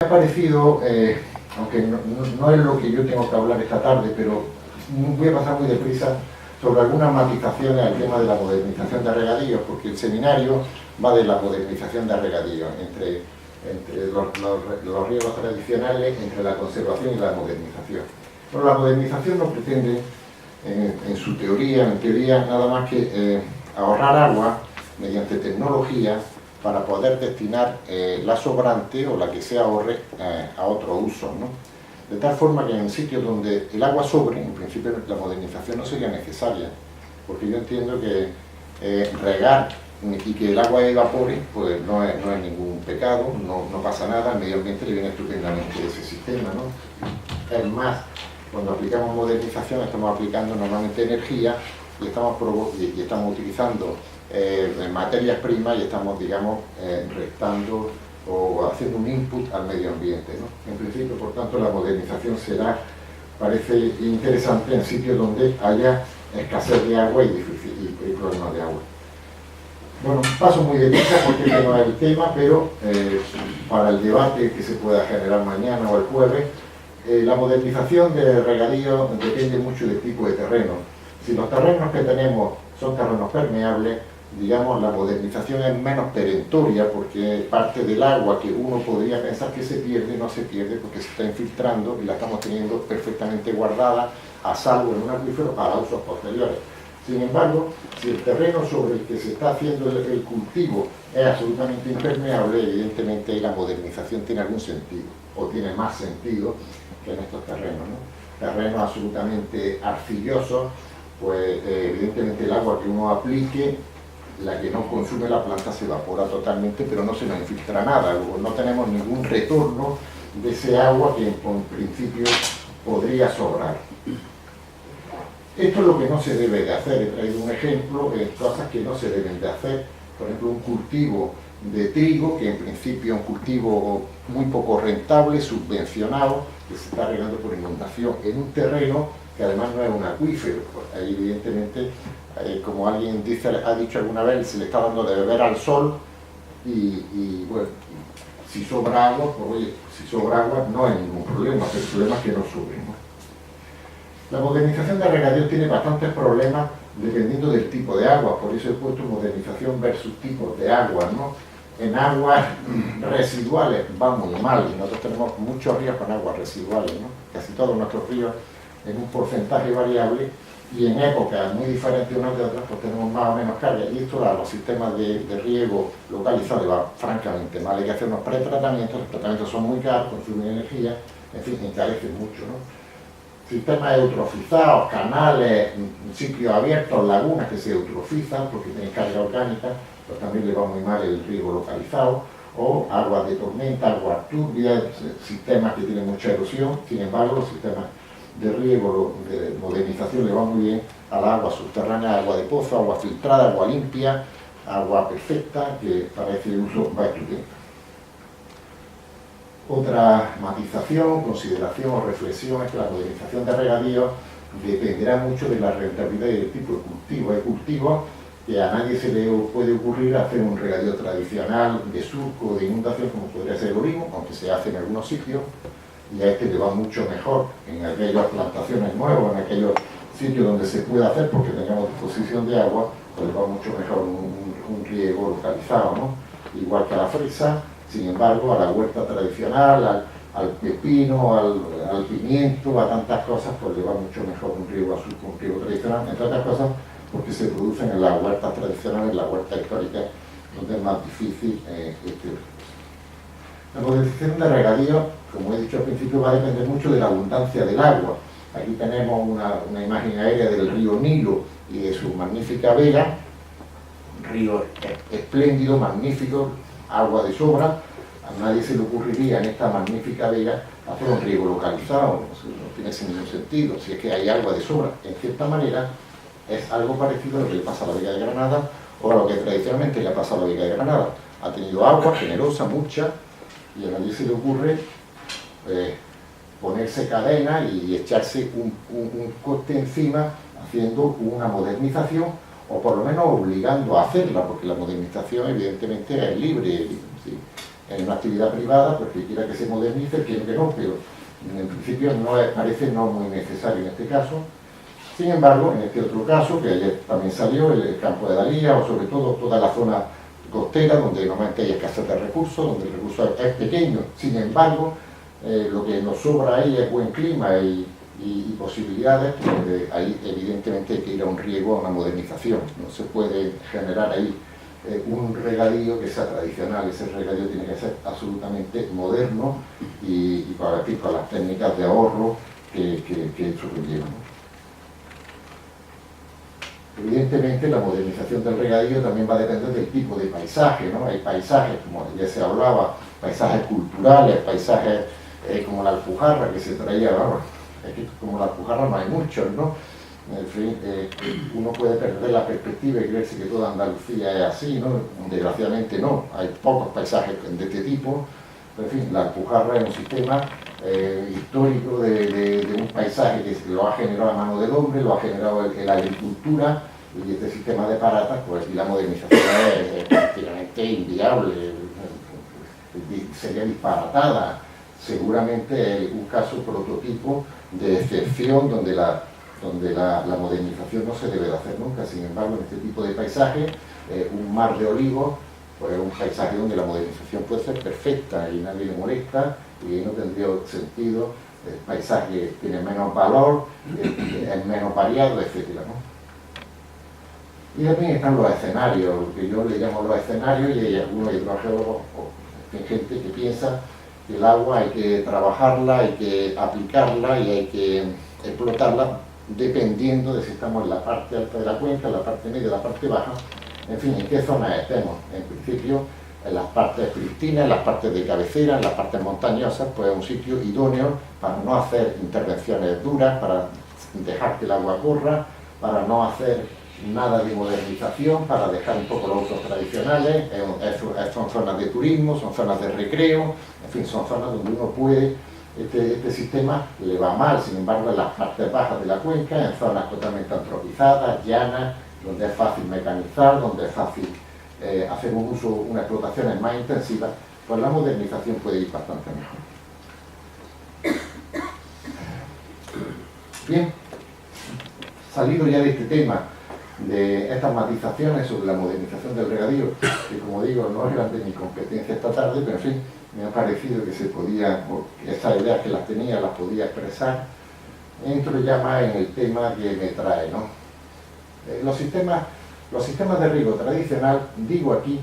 Me ha parecido, aunque no es lo que yo tengo que hablar esta tarde, pero voy a pasar muy deprisa sobre algunas matizaciones al tema de la modernización de regadíos, porque el seminario va de la modernización de regadíos, entre los riegos tradicionales, entre la conservación y la modernización. Bueno, la modernización no pretende, en su teoría, nada más que ahorrar agua mediante tecnología para poder destinar la sobrante o la que se ahorre a otro uso, ¿no? De tal forma que en sitios donde el agua sobre, en principio la modernización no sería necesaria, porque yo entiendo que regar y que el agua evapore, pues no es ningún pecado, no pasa nada, al medio ambiente le viene estupendamente ese sistema, ¿no? Es más, cuando aplicamos modernización estamos aplicando normalmente energía y estamos utilizando materias primas y estamos, digamos, restando o haciendo un input al medio ambiente, ¿no? En principio, por tanto, la modernización parece interesante en sitios donde haya escasez de agua y problemas de agua. Bueno, paso muy deprisa porque este no es el tema, pero para el debate que se pueda generar mañana o el jueves, la modernización de regadío depende mucho del tipo de terreno. Si los terrenos que tenemos son terrenos permeables, digamos, la modernización es menos perentoria porque parte del agua que uno podría pensar que se pierde, no se pierde porque se está infiltrando y la estamos teniendo perfectamente guardada a salvo en un acuífero para usos posteriores. Sin embargo, si el terreno sobre el que se está haciendo el cultivo es absolutamente impermeable, evidentemente la modernización tiene algún sentido, o tiene más sentido que en estos terrenos, ¿no? Terrenos absolutamente arcillosos, pues evidentemente el agua que uno aplique, la que no consume la planta, se evapora totalmente, pero no se nos infiltra nada, luego no tenemos ningún retorno de ese agua que en principio podría sobrar. Esto es lo que no se debe de hacer. He traído un ejemplo de cosas que no se deben de hacer. Por ejemplo, un cultivo de trigo, que en principio es un cultivo muy poco rentable, subvencionado, que se está regando por inundación en un terreno que además no es un acuífero. Pues ahí evidentemente, como alguien ha dicho alguna vez, se le está dando de beber al sol y bueno, si sobra agua, pues oye, si sobra agua no hay ningún problema, pero el problema es que no sobre, ¿no? La modernización de regadío tiene bastantes problemas dependiendo del tipo de agua, por eso he puesto modernización versus tipos de agua, ¿no? En aguas residuales va muy mal, y nosotros tenemos muchos ríos con aguas residuales, ¿no? Casi todos nuestros ríos en un porcentaje variable, y en épocas muy diferentes unas de otras, pues tenemos más o menos carga, y esto a los sistemas de riego localizados va francamente mal. Hay que hacer unos pretratamientos, los tratamientos son muy caros, consumen energía, en fin, encarecen mucho, ¿no? Sistemas eutrofizados, canales, sitios abiertos, lagunas que se eutrofizan porque tienen carga orgánica, pero también le va muy mal el riego localizado, o aguas de tormenta, aguas turbias, sistemas que tienen mucha erosión. Sin embargo, los sistemas de riego, de modernización, le va muy bien al agua subterránea, agua de pozo, agua filtrada, agua limpia, agua perfecta, que para ese uso va estupendo. Otra matización, consideración o reflexión es que la modernización de regadíos dependerá mucho de la rentabilidad y del tipo de cultivo. Hay cultivos que a nadie se le puede ocurrir hacer un regadío tradicional de surco o de inundación, como podría ser el olivo, aunque se hace en algunos sitios, y a este le va mucho mejor en aquellas plantaciones nuevas, en aquellos sitios donde se puede hacer porque tengamos disposición de agua, pues le va mucho mejor un riego localizado, ¿no? Igual que a la fresa. Sin embargo, a la huerta tradicional, al pepino, al pimiento, a tantas cosas, pues le va mucho mejor un riego azul que un riego tradicional, entre otras cosas porque se producen en las huertas tradicionales, en la huerta histórica, donde es más difícil este recurso. La modernización de regadío, como he dicho al principio, va a depender mucho de la abundancia del agua. Aquí tenemos una imagen aérea del río Nilo y de su magnífica vega, un río espléndido, magnífico, agua de sobra. A nadie se le ocurriría en esta magnífica vega hacer un riego localizado, no tiene ningún sentido, si es que hay agua de sobra. En cierta manera es algo parecido a lo que le pasa a la vega de Granada o a lo que tradicionalmente le ha pasado a la vega de Granada. Ha tenido agua generosa, mucha, y a nadie se le ocurre ponerse cadena y echarse un coste encima haciendo una modernización, o por lo menos obligando a hacerla, porque la modernización evidentemente es libre, ¿sí? en una actividad privada, pues que quiera que se modernice, quiero que no, pero en principio parece no muy necesario en este caso. Sin embargo, en este otro caso, que ayer también salió, el campo de Dalía, o sobre todo toda la zona costera, donde normalmente hay escasez de recursos, donde el recurso es pequeño, sin embargo, lo que nos sobra ahí es buen clima y posibilidades, donde ahí evidentemente hay que ir a un riego, a una modernización. No se puede generar ahí un regadío que sea tradicional, ese regadío tiene que ser absolutamente moderno y con las técnicas de ahorro que eso conlleva, ¿no? Evidentemente la modernización del regadío también va a depender del tipo de paisaje, ¿no? Hay paisajes, como ya se hablaba, paisajes culturales, paisajes como la Alpujarra que se traía, ¿no? Es que como la Alpujarra no hay muchos, ¿no? En fin, uno puede perder la perspectiva y creerse que toda Andalucía es así, ¿no? Desgraciadamente no, hay pocos paisajes de este tipo, pero en fin, la Alpujarra es un sistema histórico de un paisaje que lo ha generado a mano del hombre, lo ha generado la agricultura, y este sistema de paratas, pues y la modernización es prácticamente inviable, sería disparatada. Seguramente es un caso prototipo de excepción donde la modernización no se debe de hacer nunca. Sin embargo, en este tipo de paisaje, un mar de olivos, pues es un paisaje donde la modernización puede ser perfecta y nadie le molesta y no tendría sentido. El paisaje tiene menos valor, es menos variado, etc., ¿no? Y también están los escenarios, lo que yo le llamo los escenarios, y hay algunos hidrogeólogos o gente que piensa que el agua hay que trabajarla, hay que aplicarla y hay que explotarla dependiendo de si estamos en la parte alta de la cuenca, en la parte media, en la parte baja, en fin, en qué zona estemos. En principio, en las partes pristinas, en las partes de cabecera, en las partes montañosas, pues es un sitio idóneo para no hacer intervenciones duras, para dejar que el agua corra, para no hacer nada de modernización, para dejar un poco los usos tradicionales. Son zonas de turismo, son zonas de recreo, en fin, son zonas donde uno puede, este sistema le va mal, sin embargo, en las partes bajas de la cuenca, en zonas totalmente antropizadas, llanas, donde es fácil mecanizar, donde es fácil hacer un uso, una explotación más intensiva, pues la modernización puede ir bastante mejor. Bien, salido ya de este tema, de estas matizaciones sobre la modernización del regadío, que como digo, no eran de mi competencia esta tarde, pero en fin, me ha parecido que se podía, esas ideas que las tenía, las podía expresar. Entro ya más en el tema que me trae, ¿no? Los sistemas de riego tradicional, digo aquí,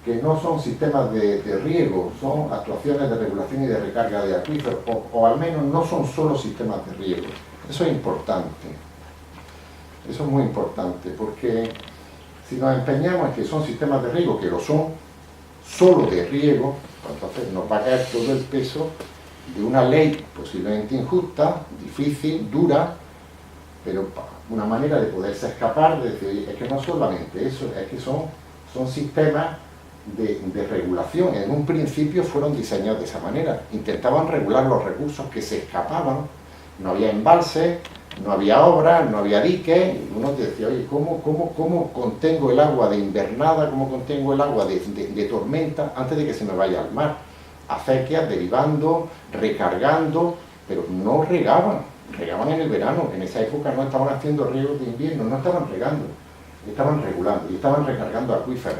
que no son sistemas de riego, son actuaciones de regulación y de recarga de acuíferos, o al menos no son solo sistemas de riego. Eso es importante. Eso es muy importante, porque si nos empeñamos en que son sistemas de riego, que lo son, solo de riego, pues entonces nos va a caer todo el peso de una ley posiblemente injusta, difícil, dura, pero una manera de poderse escapar, de decir, es que no solamente eso, es que son sistemas de regulación. En un principio fueron diseñados de esa manera, intentaban regular los recursos que se escapaban, no había embalses, no había obras, no había diques, y uno te decía, oye, ¿cómo contengo el agua de invernada, cómo contengo el agua de tormenta antes de que se me vaya al mar? Acequias, derivando, recargando, pero no regaban en el verano. En esa época no estaban haciendo riegos de invierno, no estaban regando, estaban regulando y estaban recargando acuíferos.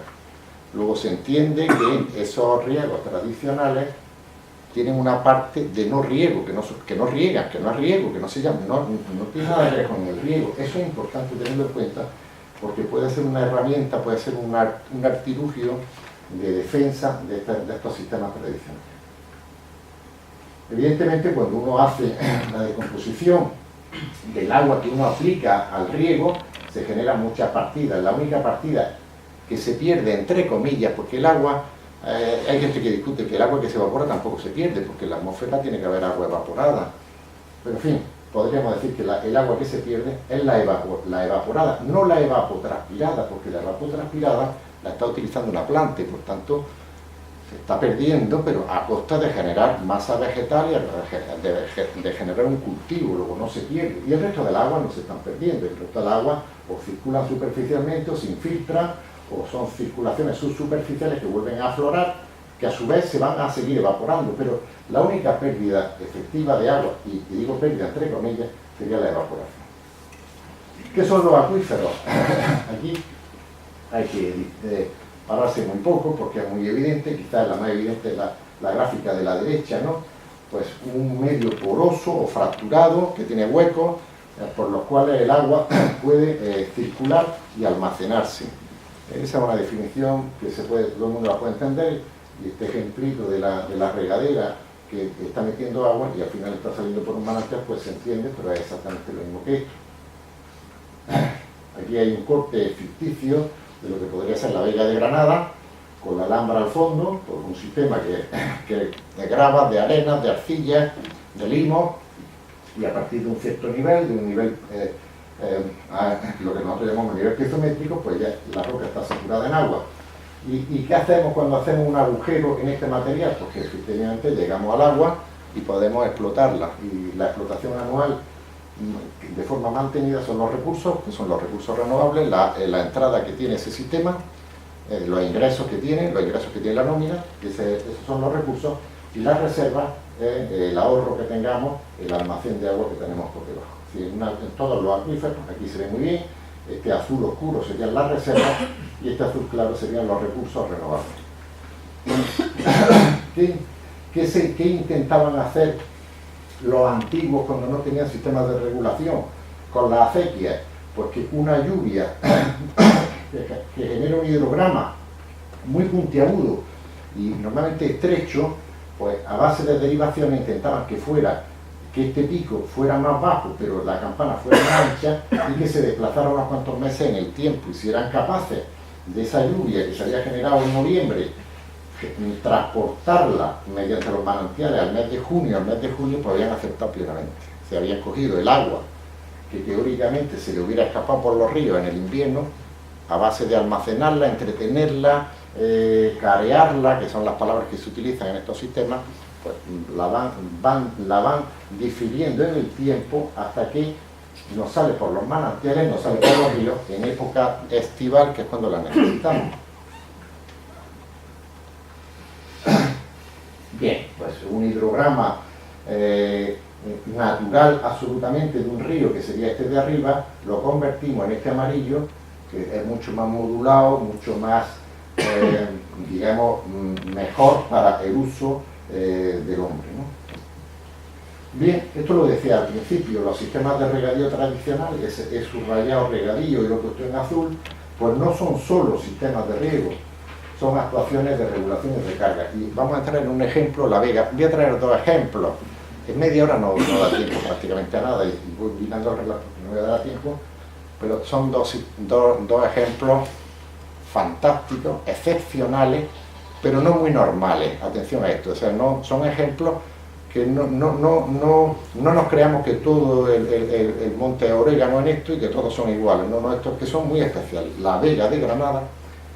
Luego se entiende que esos riegos tradicionales tienen una parte de no riego, que no riegan, que no es riego, que no se llama, no tiene nada que ver con el riego. Eso es importante tenerlo en cuenta, porque puede ser una herramienta, puede ser un artilugio de defensa de estos sistemas tradicionales. Evidentemente, cuando uno hace la descomposición del agua que uno aplica al riego, se generan muchas partidas. La única partida que se pierde, entre comillas, porque el agua, hay gente que discute que el agua que se evapora tampoco se pierde, porque en la atmósfera tiene que haber agua evaporada. Pero en fin, podríamos decir que el agua que se pierde es la evaporada, no la evapotranspirada, porque la evapotranspirada la está utilizando una planta y por tanto se está perdiendo, pero a costa de generar masa vegetal y de generar un cultivo, luego no se pierde. Y el resto del agua no se están perdiendo, el resto del agua o circulan superficialmente o se infiltra, o son circulaciones subsuperficiales que vuelven a aflorar, que a su vez se van a seguir evaporando, pero la única pérdida efectiva de agua, y digo pérdida entre comillas, sería la evaporación. ¿Qué son los acuíferos? Aquí hay que pararse muy poco porque es muy evidente, quizás la más evidente es la gráfica de la derecha, ¿no? Pues un medio poroso o fracturado que tiene huecos por los cuales el agua puede circular y almacenarse. Esa es una definición que todo el mundo la puede entender, y este ejemplito de la regadera que está metiendo agua y al final está saliendo por un manantial, pues se entiende, pero es exactamente lo mismo que esto. Aquí hay un corte ficticio de lo que podría ser la Vega de Granada, con la Alhambra al fondo, por un sistema de gravas, de arenas, de arcillas, de limos, y a partir de un cierto nivel, de un nivel, lo que nosotros llamamos nivel piezométrico, pues ya la roca está saturada en agua. ¿Y qué hacemos cuando hacemos un agujero en este material? Pues que efectivamente llegamos al agua y podemos explotarla, y la explotación anual de forma mantenida son los recursos, que son los recursos renovables, la entrada que tiene ese sistema, los ingresos que tiene la nómina, esos son los recursos, y las reservas, el ahorro que tengamos, el almacén de agua que tenemos por debajo. En todos los acuíferos, aquí se ve muy bien, este azul oscuro serían las reservas y este azul claro serían los recursos renovables. ¿Qué intentaban hacer los antiguos cuando no tenían sistemas de regulación con las acequias? Porque una lluvia que genera un hidrograma muy puntiagudo y normalmente estrecho, pues a base de derivaciones intentaban que este pico fuera más bajo, pero la campana fuera más ancha y que se desplazara unos cuantos meses en el tiempo. Y si eran capaces de esa lluvia que se había generado en noviembre, transportarla mediante los manantiales al mes de junio, al mes de julio, pues habían aceptado plenamente. Se habían cogido el agua que teóricamente se le hubiera escapado por los ríos en el invierno, a base de almacenarla, entretenerla, carearla, que son las palabras que se utilizan en estos sistemas, pues la van difiriendo en el tiempo hasta que nos sale por los manantiales, nos sale por los ríos en época estival, que es cuando la necesitamos. Bien, pues un hidrograma natural absolutamente de un río, que sería este de arriba, lo convertimos en este amarillo, que es mucho más modulado, mucho más, digamos, mejor para el uso del hombre, ¿no? Bien, esto lo decía al principio, los sistemas de regadío tradicionales, es subrayado regadío y lo que estoy en azul, pues no son solo sistemas de riego, son actuaciones de regulación y recarga. Y vamos a entrar en un ejemplo, la Vega. Voy a traer dos ejemplos. En media hora no da tiempo prácticamente a nada, y voy mirando el relato porque no me da tiempo, pero son dos ejemplos fantásticos, excepcionales, pero no muy normales. Atención a esto, o sea, no son ejemplos que no nos creamos que todo el monte orégano en esto y que todos son iguales. No, estos que son muy especiales. La Vega de Granada,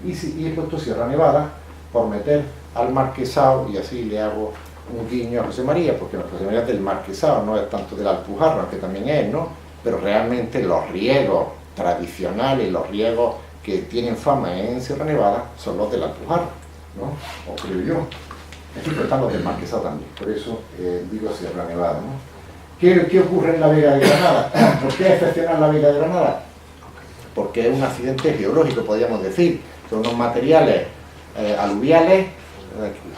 y he puesto Sierra Nevada por meter al Marquesado, y así le hago un guiño a José María, porque José María es del Marquesado, no es tanto del Alpujarra, aunque también es, ¿no? Pero realmente los riegos tradicionales, los riegos que tienen fama en Sierra Nevada, son los del Alpujarra, ¿no? O creo yo. Aquí están los del Marquesado también, por eso digo Sierra Nevada, ¿no? ¿Qué ocurre en la Vega de Granada? ¿Por qué es excepcional la Vega de Granada? Porque es un accidente geológico, podríamos decir. Son unos materiales aluviales.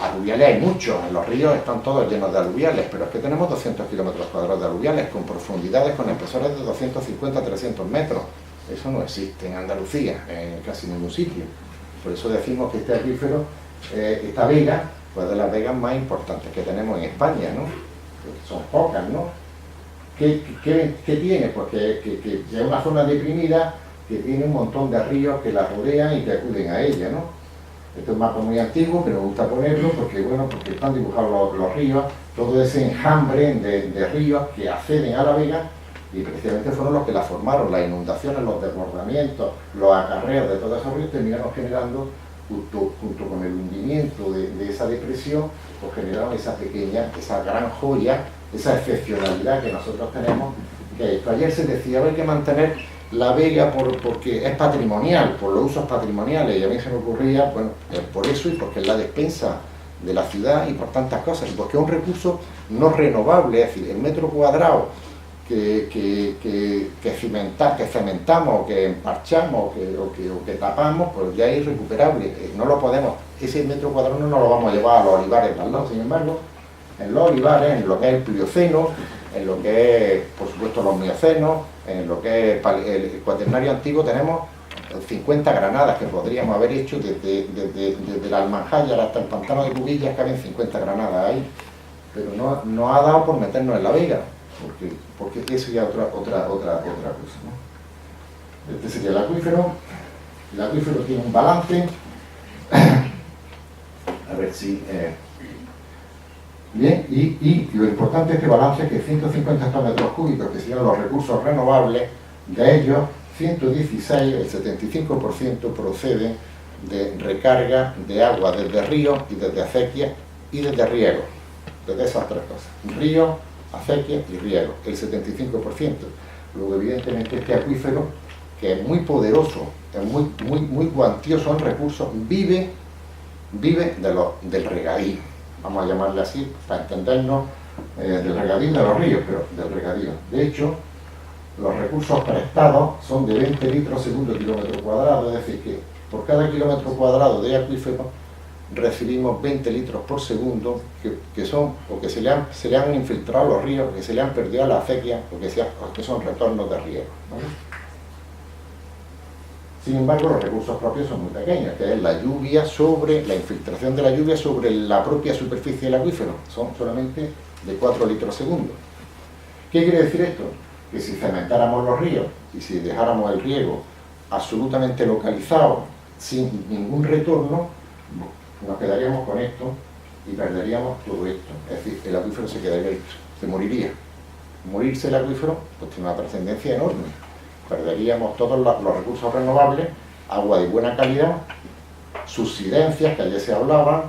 Aluviales hay muchos, en los ríos están todos llenos de aluviales, pero es que tenemos 200 kilómetros cuadrados de aluviales con profundidades, con espesores de 250 a 300 metros. Eso no existe en Andalucía, en casi ningún sitio. Por eso decimos que este acuífero, esta vega, pues de las vegas más importantes que tenemos en España, ¿no? Son pocas, ¿no? ¿Qué tiene? Pues que es una zona deprimida, que tiene un montón de ríos que la rodean y que acuden a ella, ¿no? Este es un mapa muy antiguo, pero me gusta ponerlo porque, bueno, porque están dibujados los ríos, todo ese enjambre de ríos que acceden a la vega, y precisamente fueron los que la formaron. Las inundaciones, los desbordamientos, los acarreos de todos esos ríos terminaron generando, junto con el hundimiento de esa depresión, pues generaron esa pequeña, esa gran joya, esa excepcionalidad que nosotros tenemos, que esto. Ayer se decía, hay que mantener la vega porque es patrimonial, por los usos patrimoniales, y a mí se me ocurría, bueno, por eso y porque es la despensa de la ciudad y por tantas cosas, porque es un recurso no renovable, es decir, el metro cuadrado que cementamos, que emparchamos o que tapamos, pues ya es irrecuperable, no lo podemos, ese metro cuadrado no nos lo vamos a llevar a los olivares de al lado. Sin embargo, en los olivares, en lo que es el Plioceno, en lo que es, por supuesto, los Miocenos, en lo que es el Cuaternario antiguo, tenemos 50 granadas que podríamos haber hecho desde la Almanjaya hasta el pantano de Cubillas, que habían 50 granadas ahí, pero no ha dado por meternos en la vega, porque eso ya es otra cosa, ¿no? Este sería el acuífero. El acuífero tiene un balance, a ver si... bien, y lo importante de este balance es que 150 hectómetros cúbicos, que serían los recursos renovables, de ellos 116, el 75% procede de recarga de agua desde ríos y desde acequias y desde riego, desde esas tres cosas: río, acequia y riego, el 75%. Luego, evidentemente, este acuífero, que es muy poderoso, es muy cuantioso en recursos, vive del regadío, vamos a llamarle así para entendernos, del regadío de los ríos, pero del regadío. De hecho, los recursos prestados son de 20 litros segundo kilómetro cuadrado, es decir, que por cada kilómetro cuadrado de acuífero recibimos 20 litros por segundo que son, o que se le han infiltrado los ríos, que se le han perdido a la acequia, o que son retornos de riego, ¿vale? Sin embargo, los recursos propios son muy pequeños, que es la lluvia la infiltración de la lluvia sobre la propia superficie del acuífero. Son solamente de 4 litros segundo. ¿Qué quiere decir esto? Que si cementáramos los ríos y si dejáramos el riego absolutamente localizado, sin ningún retorno, nos quedaríamos con esto y perderíamos todo esto. Es decir, el acuífero se quedaría listo, se moriría. Morirse el acuífero pues tiene una trascendencia enorme. Perderíamos todos los recursos renovables, agua de buena calidad, subsidencias, que ayer se hablaban,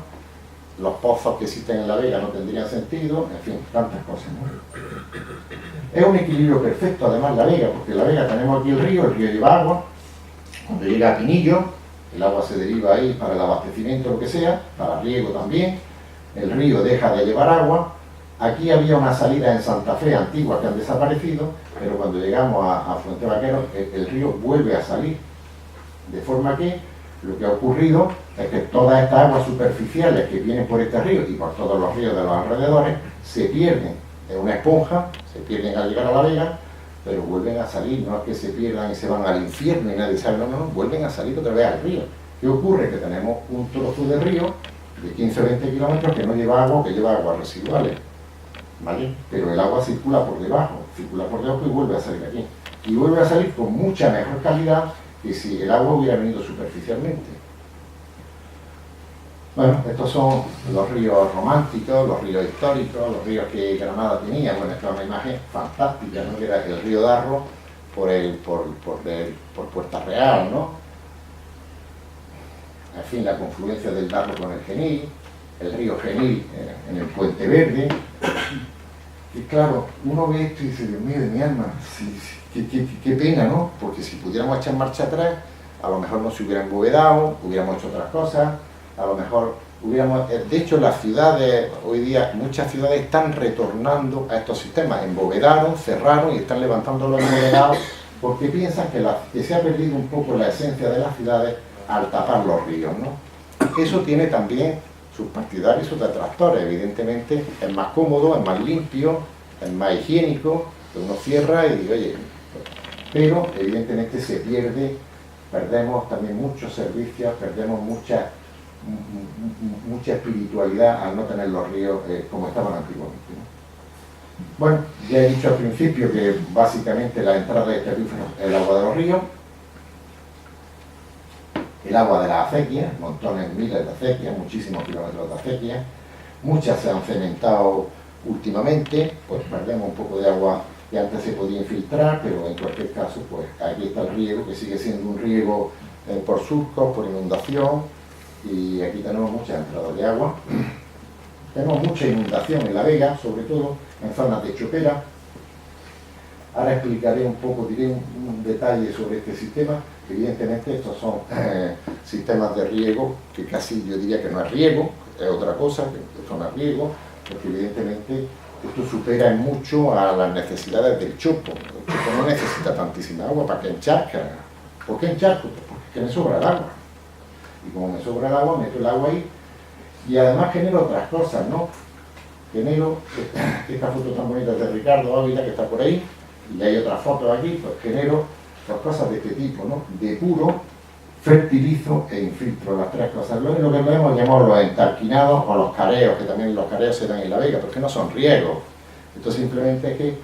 los pozos que existen en la vega no tendrían sentido, en fin, tantas cosas, ¿no? Es un equilibrio perfecto, además, la vega, porque en la vega tenemos aquí el río lleva agua, cuando llega a Pinillo, el agua se deriva ahí para el abastecimiento, lo que sea, para riego también, el río deja de llevar agua. Aquí había una salida en Santa Fe antigua que han desaparecido, pero cuando llegamos a Fuente Vaquero, el río vuelve a salir. De forma que lo que ha ocurrido es que todas estas aguas superficiales que vienen por este río y por todos los ríos de los alrededores se pierden en una esponja, se pierden al llegar a la vega, pero vuelven a salir. No es que se pierdan y se van al infierno y nadie sabe, no, vuelven a salir otra vez al río. ¿Qué ocurre? Que tenemos un trozo de río de 15 o 20 kilómetros que no lleva agua, que lleva aguas residuales, ¿vale? Pero el agua circula por debajo y vuelve a salir aquí. Y vuelve a salir con mucha mejor calidad que si el agua hubiera venido superficialmente. Bueno, estos son los ríos románticos, los ríos históricos, los ríos que Granada tenía. Bueno, esta es una imagen fantástica, ¿no? Que era el río Darro por Puerta Real, ¿no? En fin, la confluencia del Darro con el Genil, el río Genil en el Puente Verde. Y claro, uno ve esto y dice, Dios mío, de mi alma, qué pena, ¿no? Porque si pudiéramos echar marcha atrás, a lo mejor no se hubieran embovedado, hubiéramos hecho otras cosas, a lo mejor hubiéramos... De hecho, las ciudades, hoy día, muchas ciudades están retornando a estos sistemas, embovedaron, cerraron y están levantando los embovedados porque piensan que se ha perdido un poco la esencia de las ciudades al tapar los ríos, ¿no? Eso tiene también sus partidarios y sus detractores. Evidentemente es más cómodo, es más limpio, es más higiénico, uno cierra y dice, oye, pero evidentemente perdemos también muchos servicios, perdemos mucha espiritualidad al no tener los ríos como estaban antiguamente, ¿no? Bueno, ya he dicho al principio que básicamente la entrada de este acuífero es el agua de los ríos, el agua de la acequia, montones, miles de acequias, muchísimos kilómetros de acequias, muchas se han cementado últimamente, pues perdemos un poco de agua que antes se podía infiltrar, pero en cualquier caso, pues aquí está el riego, que sigue siendo un riego por surcos, por inundación, y aquí tenemos muchas entradas de agua. Tenemos mucha inundación en la vega, sobre todo en zonas de chopera. Ahora explicaré un poco, diré un detalle sobre este sistema. Evidentemente estos son sistemas de riego, que casi yo diría que no es riego, es otra cosa, que esto no es riego, porque evidentemente esto supera en mucho a las necesidades del chopo. El chopo no necesita tantísima agua para que encharca. ¿Por qué encharco? Pues porque me sobra el agua. Y como me sobra el agua, meto el agua ahí y además genero otras cosas, ¿no? Genero, esta foto tan bonita de Ricardo Ávila que está por ahí, y hay otras fotos aquí, pues genero pues cosas de este tipo, ¿no? Depuro, fertilizo e infiltro, las tres cosas. Lo que hemos llamado los entarquinados o los careos, que también los careos se dan en la vega, porque no son riegos. Esto simplemente es que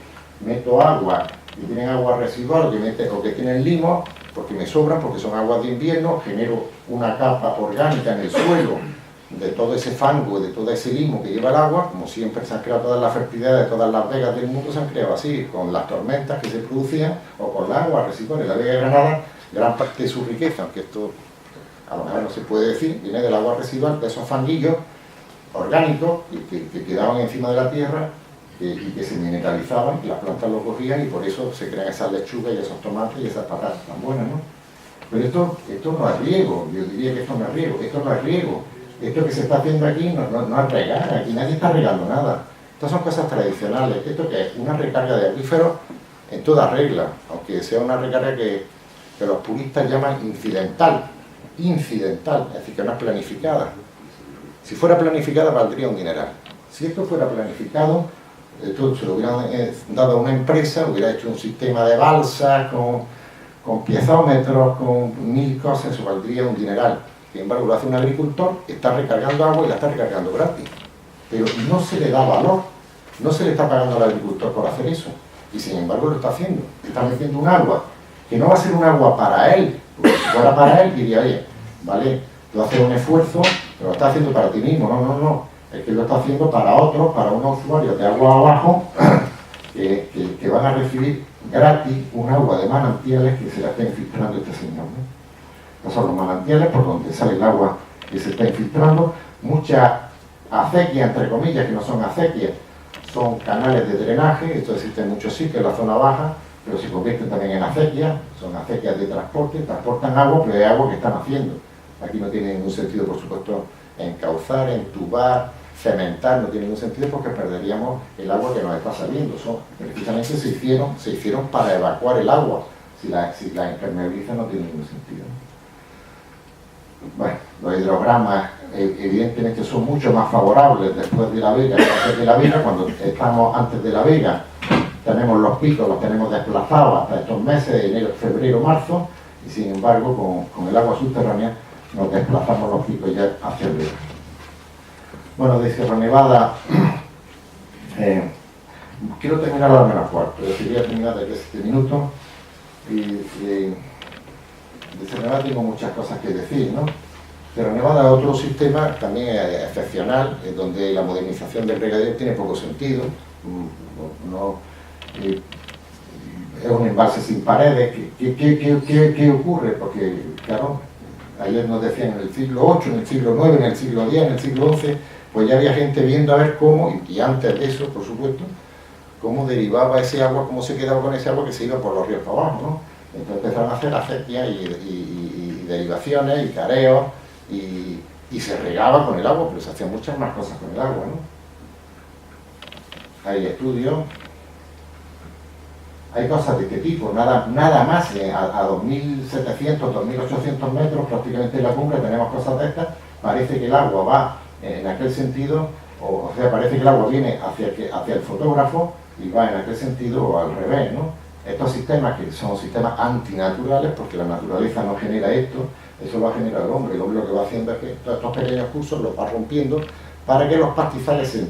meto agua, que tienen agua residual o que tienen limos, porque me sobran, porque son aguas de invierno, genero una capa orgánica en el suelo de todo ese fango, de todo ese limo que lleva el agua. Como siempre se han creado todas las fertilidades de todas las vegas del mundo, se han creado así, con las tormentas que se producían o con las aguas residuales. La Vega de Granada, gran parte de su riqueza, aunque esto a lo mejor no se puede decir, viene del agua residual, de esos fanguillos orgánicos que quedaban encima de la tierra y que se mineralizaban, y las plantas lo cogían, y por eso se crean esas lechugas y esos tomates y esas patatas tan buenas, ¿no? Pero esto no es riego, yo diría que esto no es riego, esto no es riego. Esto que se está haciendo aquí no es regar, aquí nadie está regando nada. Estas son cosas tradicionales. Esto que es una recarga de acuíferos en toda regla, aunque sea una recarga que los puristas llaman incidental, es decir, que no es planificada. Si fuera planificada valdría un dineral. Si esto fuera planificado, esto se lo hubieran dado a una empresa, hubiera hecho un sistema de balsas con piezómetros, con 1000 cosas, eso valdría un dineral. Sin embargo, lo hace un agricultor, está recargando agua y la está recargando gratis. Pero no se le da valor, no se le está pagando al agricultor por hacer eso. Y sin embargo lo está haciendo. Está metiendo un agua que no va a ser un agua para él. Porque si fuera para él, diría, oye, vale, tú haces un esfuerzo, pero lo estás haciendo para ti mismo. No. Es que lo está haciendo para otros, para unos usuarios de agua abajo, que van a recibir gratis un agua de manantiales que se la está infiltrando este señor, ¿no? Estos son los manantiales por donde sale el agua que se está infiltrando. Muchas acequias, entre comillas, que no son acequias, son canales de drenaje. Esto existe en muchos sitios, en la zona baja, pero se convierten también en acequias. Son acequias de transporte, transportan agua, pero es agua que están haciendo. Aquí no tiene ningún sentido, por supuesto, encauzar, entubar, cementar, no tiene ningún sentido, porque perderíamos el agua que nos está saliendo. Precisamente se hicieron para evacuar el agua. Si la impermeabiliza no tiene ningún sentido. Bueno, los hidrogramas evidentemente son mucho más favorables después de la vega que antes de la vega. Cuando estamos antes de la vega tenemos los picos, los tenemos desplazados hasta estos meses de enero, febrero, marzo, y sin embargo con el agua subterránea nos desplazamos los picos ya hacia el verano. Bueno, de Sierra Nevada quiero terminar a la menos cuarto, yo quería terminar de 7 minutos, y de Sierra Nevada tengo muchas cosas que decir, ¿no? Sierra Nevada es otro sistema también excepcional, en donde la modernización del regadío tiene poco sentido. Es un embalse sin paredes. ¿Qué ocurre? Porque, claro, ayer nos decían en el siglo VIII, en el siglo IX, en el siglo X, en el siglo XI, pues ya había gente viendo a ver cómo, y antes de eso, por supuesto, cómo derivaba ese agua, cómo se quedaba con ese agua que se iba por los ríos para abajo, ¿no? Entonces empezaron a hacer acequias y derivaciones y careos, y se regaba con el agua, pero se hacían muchas más cosas con el agua, ¿no? Hay estudios, hay cosas de este tipo, nada más, a 2.700, 2.800 metros, prácticamente en la cumbre tenemos cosas de estas. Parece que el agua va en aquel sentido, o sea, parece que el agua viene hacia el fotógrafo y va en aquel sentido o al revés, ¿no? Estos sistemas, que son sistemas antinaturales, porque la naturaleza no genera esto, eso lo ha generado el hombre. El hombre lo que va haciendo es que todos estos pequeños cursos los va rompiendo para que los pastizales se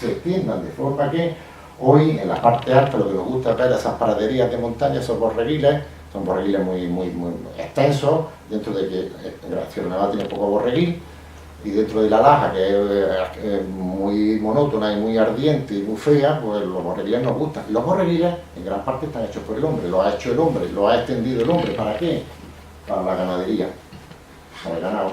extiendan, de forma que hoy en la parte alta lo que nos gusta ver esas praderías de montaña, esos borreguiles, son borreguiles muy extensos, dentro de que Sierra Nevada tiene poco borreguil, y dentro de la laja, que es muy monótona y muy ardiente y muy fea, pues los borreguiles nos gustan. Y los borreguiles en gran parte están hechos por el hombre, lo ha hecho el hombre, lo ha extendido el hombre. ¿Para qué? Para la ganadería, para el ganado.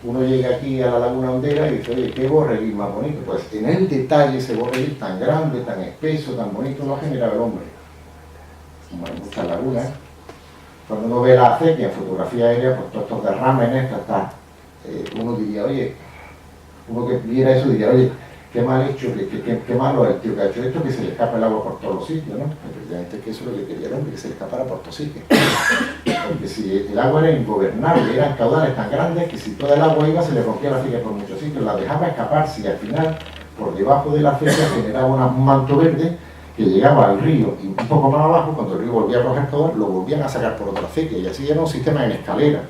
Uno llega aquí a la Laguna Hondera y dice, oye, qué borreguil más bonito. Pues en el detalle ese borreguil tan grande, tan espeso, tan bonito, lo ha generado el hombre. Como en muchas lagunas. Cuando uno ve la acequia en fotografía aérea, pues todos estos derrames, uno diría, oye, uno que viera eso diría, oye, qué mal hecho, qué malo el tío que ha hecho esto, que se le escapa el agua por todos los sitios, ¿no? Efectivamente, que eso es lo que quería el hombre, que se le escapara por todos sitios. Porque si el agua era ingobernable, eran caudales tan grandes que si toda el agua iba se le rompía la acequia por muchos sitios, la dejaba escaparse y al final, por debajo de la acequia generaba un manto verde que llegaba al río y un poco más abajo, cuando el río volvía a coger caudal, lo volvían a sacar por otra acequia y así era un sistema en escalera.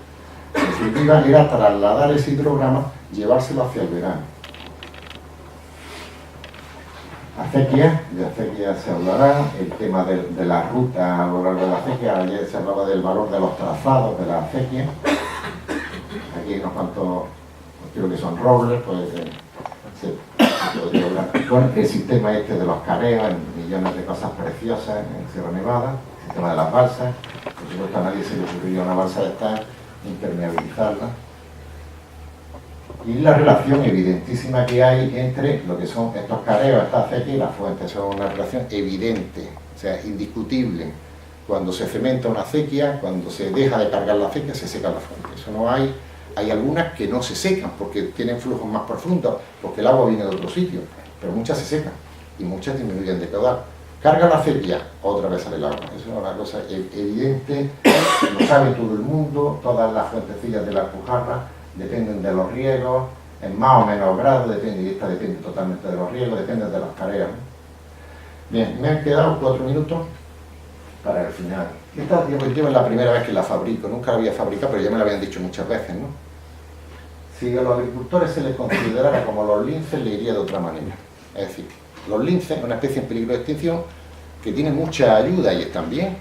En definitiva, era trasladar ese hidrograma, llevárselo hacia el verano. Acequia, de acequia se hablará, el tema de la ruta a lo largo de la acequia, ayer se hablaba del valor de los trazados de la acequia, aquí hay unos cuantos, creo que son robles, pues se podría hablar con el sistema este de los careos, millones de cosas preciosas en Sierra Nevada, el sistema de las balsas, por supuesto a nadie se le ocurrió una balsa de estas, impermeabilizarla, y la relación evidentísima que hay entre lo que son estos careos, estas acequias y las fuentes. Son una relación evidente, o sea, indiscutible. Cuando se cementa una acequia, cuando se deja de cargar la acequia, se seca la fuente. Eso no hay. Hay algunas que no se secan porque tienen flujos más profundos, porque el agua viene de otro sitio, pero muchas se secan y muchas disminuyen de caudal. Carga la acequia, otra vez sale el agua. Eso es una cosa evidente, lo sabe todo el mundo, todas las fuentecillas de la Alpujarra dependen de los riegos, en más o menos grado, depende totalmente de los riegos, depende de las careas. Bien, me han quedado 4 minutos para el final. Esta diapositiva es la primera vez que la fabrico, nunca la había fabricado, pero ya me la habían dicho muchas veces, ¿no? Si a los agricultores se les considerara como los linces, le iría de otra manera. Es decir, los linces, una especie en peligro de extinción, que tiene mucha ayuda y están bien.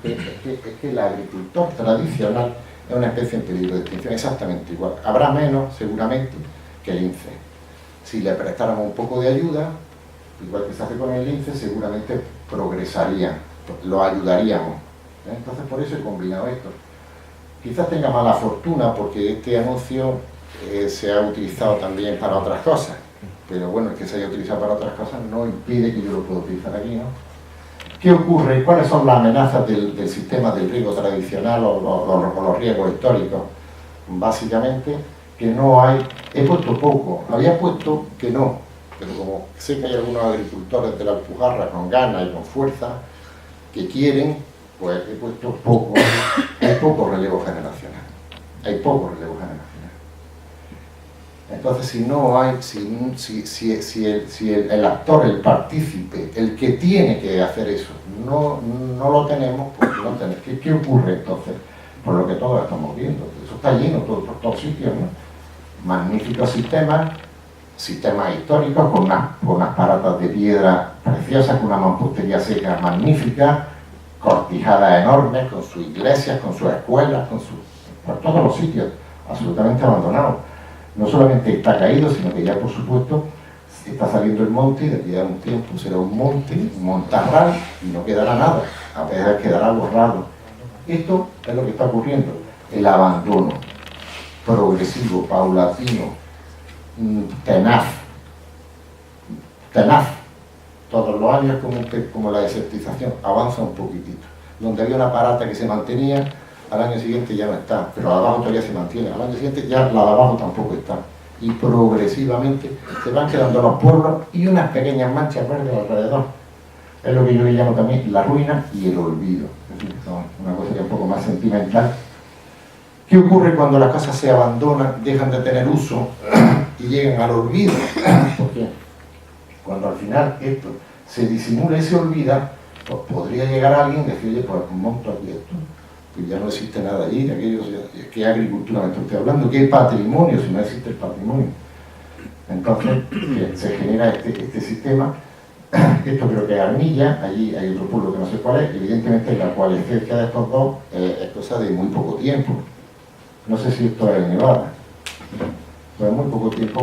Es que el agricultor tradicional es una especie en peligro de extinción, exactamente igual. Habrá menos, seguramente, que el lince. Si le prestáramos un poco de ayuda, igual que se hace con el lince, seguramente progresarían, lo ayudaríamos. Entonces, por eso he combinado esto. Quizás tenga mala fortuna, porque este anuncio se ha utilizado también para otras cosas, pero bueno, el que se haya utilizado para otras cosas no impide que yo lo pueda utilizar aquí, ¿no? ¿Qué ocurre? ¿Cuáles son las amenazas del sistema del riego tradicional o los riegos históricos? Básicamente, que no hay... He puesto poco, había puesto que no, pero como sé que hay algunos agricultores de la Alpujarra con ganas y con fuerza que quieren, pues he puesto poco. Hay poco relevo generacional. Hay poco relevo generacional. Entonces, si no hay, si el actor, el partícipe, el que tiene que hacer eso, no lo tenemos, pues no tenemos. ¿Qué ocurre entonces? Por lo que todos estamos viendo. Eso está lleno por todos sitios, ¿no? Magníficos sistemas históricos con unas paratas de piedra preciosas, con una mampostería seca magnífica, cortijadas enormes, con sus iglesias, con sus escuelas, por todos los sitios, absolutamente abandonados. No solamente está caído, sino que ya, por supuesto, está saliendo el monte y de aquí a un tiempo será un monte, un montarral, y no quedará nada, a veces quedará borrado. Esto es lo que está ocurriendo, el abandono progresivo, paulatino, tenaz, todos los años como la desertización, avanza un poquitito. Donde había una parata que se mantenía, al año siguiente ya no está, pero la de abajo todavía se mantiene, al año siguiente ya la de abajo tampoco está. Y progresivamente se van quedando los pueblos y unas pequeñas manchas verdes alrededor. Es lo que yo le llamo también la ruina y el olvido. Es decir, una cosa ya un poco más sentimental. ¿Qué ocurre cuando las cosas se abandonan, dejan de tener uso y llegan al olvido? Porque cuando al final esto se disimula y se olvida, pues podría llegar alguien y decir, oye, pues monto aquí esto. Pues ya no existe nada allí, ¿qué agricultura me estoy hablando? ¿Qué patrimonio si no existe el patrimonio? Entonces, se genera este sistema. Esto creo que es Armilla, allí hay otro pueblo que no sé cuál es, evidentemente la coalescencia de estos dos es cosa de muy poco tiempo. No sé si esto es Nevada. Pues en muy poco tiempo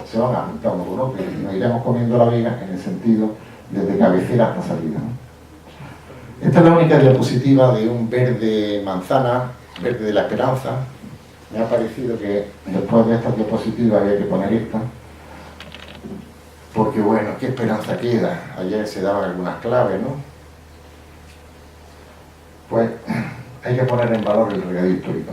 se van a juntar uno con otro y nos iremos comiendo la viga en el sentido desde cabecera hasta salida, ¿no? Esta es la única diapositiva de un verde manzana, verde de la esperanza. Me ha parecido que después de estas diapositivas había que poner esta, porque bueno, ¿qué esperanza queda? Ayer se daban algunas claves, ¿no? Pues hay que poner en valor el regadío histórico.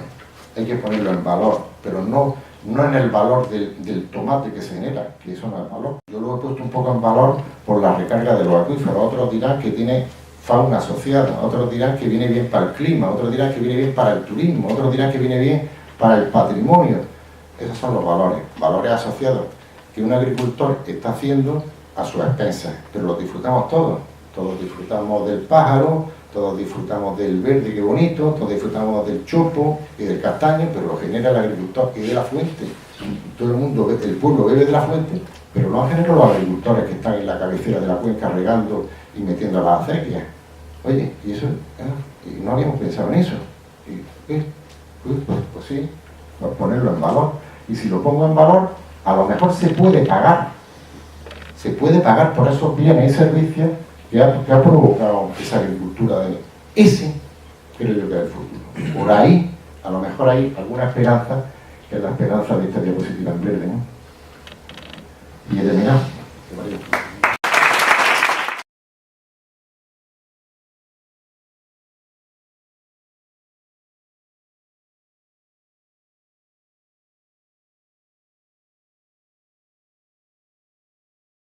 Hay que ponerlo en valor, pero no en el valor del tomate que se genera, que eso no es valor. Yo lo he puesto un poco en valor por la recarga de los acuíferos. Otros dirán que tiene fauna asociada, otros dirán que viene bien para el clima, otros dirán que viene bien para el turismo, otros dirán que viene bien para el patrimonio. Esos son los valores asociados que un agricultor está haciendo a sus expensas, pero los disfrutamos todos. Todos disfrutamos del pájaro, todos disfrutamos del verde, qué bonito, todos disfrutamos del chopo y del castaño, pero lo genera el agricultor y de la fuente. Todo el mundo, el pueblo bebe de la fuente, pero lo han generado los agricultores que están en la cabecera de la cuenca regando y metiendo las acequias. Oye, y eso, y no habíamos pensado en eso. Pues sí, pues ponerlo en valor. Y si lo pongo en valor, a lo mejor se puede pagar. Se puede pagar por esos bienes y servicios que ha provocado esa agricultura de ese, creo yo que es el futuro. Por ahí, a lo mejor hay alguna esperanza, que es la esperanza de esta diapositiva en verde, ¿no? Y he terminado.